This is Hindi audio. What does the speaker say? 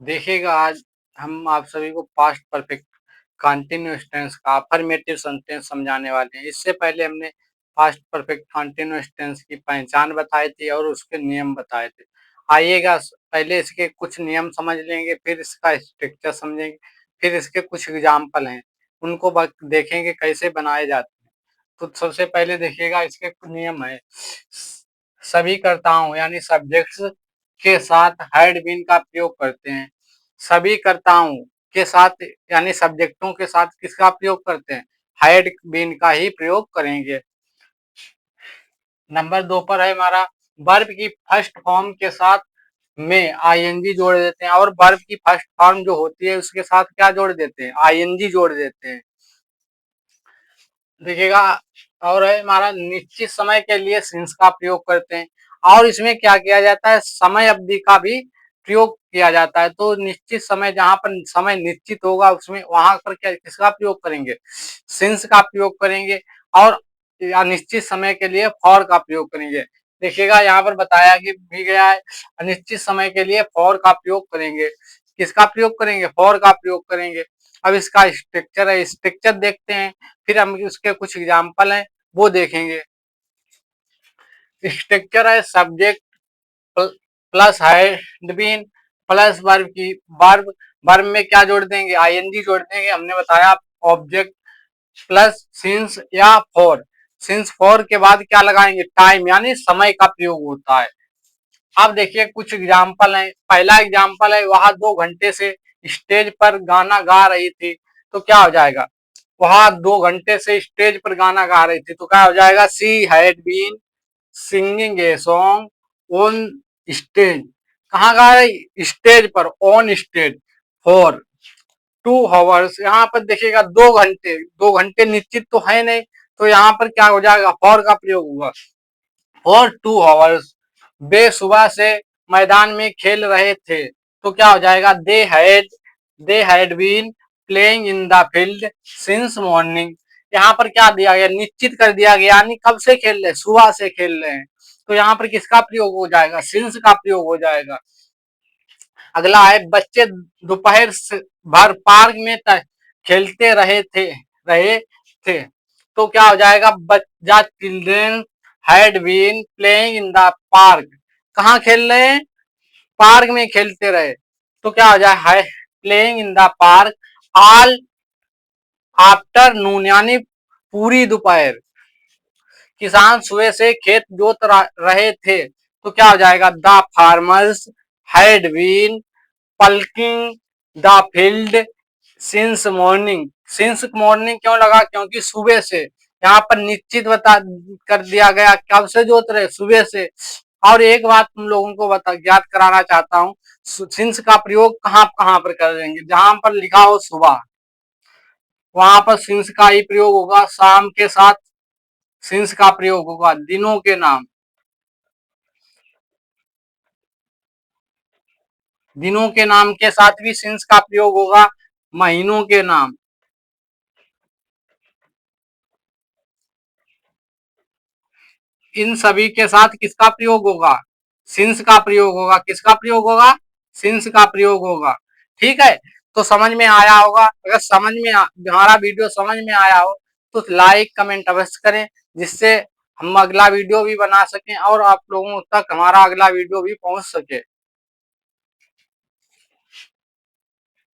देखिएगा आज हम आप सभी को पास्ट परफेक्ट कंटीन्यूअस टेंस का अफर्मेटिव सेंटेंस समझाने वाले हैं। इससे पहले हमने पास्ट परफेक्ट कंटीन्यूअस टेंस की पहचान बताई थी और उसके नियम बताए थे। आइएगा पहले इसके कुछ नियम समझ लेंगे, फिर इसका स्ट्रक्चर समझेंगे, फिर इसके कुछ एग्जाम्पल हैं उनको देखेंगे कैसे बनाए जाते हैं। तो सबसे पहले देखिएगा इसके नियम है। सभी कर्ताओं यानी सब्जेक्ट्स के साथ हैड बीन का प्रयोग करते हैं। सभी कर्ताओं के साथ यानी सब्जेक्टों के साथ किसका प्रयोग करते हैं? हैड बीन का ही प्रयोग करेंगे। नंबर 2 पर है हमारा वर्ब की फर्स्ट फॉर्म के साथ में आईएनजी जोड़ देते हैं और वर्ब की फर्स्ट फॉर्म जो होती है उसके साथ क्या जोड़ देते हैं? आईएनजी जोड़ देते हैं। देखिएगा और है हमारा निश्चित समय के लिए सिंस का प्रयोग करते हैं और इसमें क्या किया जाता है? समय अवधि का भी प्रयोग किया जाता है। तो निश्चित समय जहां पर समय निश्चित होगा उसमें वहां पर क्या किसका प्रयोग करेंगे? सिंस का प्रयोग करेंगे और अनिश्चित समय के लिए फॉर का प्रयोग करेंगे। देखिएगा यहाँ पर बताया कि भी गया है अनिश्चित समय के लिए फॉर का प्रयोग करेंगे। किसका प्रयोग करेंगे? फॉर का प्रयोग करेंगे। अब इसका स्ट्रक्चर है, स्ट्रक्चर देखते हैं, फिर हम उसके कुछ एग्जाम्पल हैं वो देखेंगे। स्ट्रक्चर है subject plus had been plus verb की वर्ब वर्ब में क्या जोड़ देंगे? आईएनजी जोड़ देंगे। हमने बताया ऑब्जेक्ट प्लस सिंस या फॉर। सिंस फॉर के बाद क्या लगाएंगे? टाइम यानी समय का प्रयोग होता है। अब देखिए कुछ एग्जाम्पल हैं। पहला एग्जाम्पल है वहां 2 घंटे से स्टेज पर गाना गा रही थी। तो क्या हो जाएगा? वहां 2 घंटे से स्टेज पर गाना गा रही थी तो क्या हो जाएगा? She had been singing a song on stage. कहाँ गा रही? स्टेज पर, ऑन स्टेज फॉर 2 आवर्स। यहाँ पर देखिएगा 2 घंटे, 2 घंटे निश्चित तो है नहीं, तो यहाँ पर क्या हो जाएगा? फॉर का प्रयोग होगा। फॉर 2 आवर्स वे सुबह से मैदान में खेल रहे थे। तो क्या हो जाएगा? They had been playing in the field since morning. यहाँ पर क्या दिया गया? निश्चित कर दिया गया यानी कब से खेल रहे? सुबह से खेल रहे हैं। तो यहाँ पर किसका प्रयोग हो जाएगा? सिंस का प्रयोग हो जाएगा। अगला है बच्चे दोपहर भर पार्क में खेलते रहे थे। तो क्या हो जाएगा? बच्चा children had been playing in the park. कहाँ खेल रहे हैं? पार्क में खेलते रहे। तो क्या हो जाए? Playing in the park all afternoon यानी पूरी दोपहर। किसान सुबह से खेत जोत रहे थे। तो क्या हो जाएगा? The farmers had been plucking the field since morning. Since morning क्यों लगा? क्योंकि सुबह से। यहाँ पर निश्चित बता कर दिया गया कब से जोत रहे? सुबह से। और एक बात तुम लोगों को ज्ञात कराना चाहता हूँ, सिंस का प्रयोग कहाँ कहाँ पर करेंगे? जहां पर लिखा हो सुबह वहां पर सिंस का ही प्रयोग होगा। शाम के साथ सिंस का प्रयोग होगा। दिनों के नाम, दिनों के नाम के साथ भी सिंस का प्रयोग होगा। महीनों के नाम, इन सभी के साथ किसका प्रयोग होगा? सिंस का प्रयोग होगा। किसका प्रयोग होगा? सिंस का प्रयोग होगा। ठीक है, तो समझ में आया होगा। अगर हमारा वीडियो समझ में आया हो तो लाइक कमेंट अवश्य करें, जिससे हम अगला वीडियो भी बना सकें और आप लोगों तक हमारा अगला वीडियो भी पहुंच सके।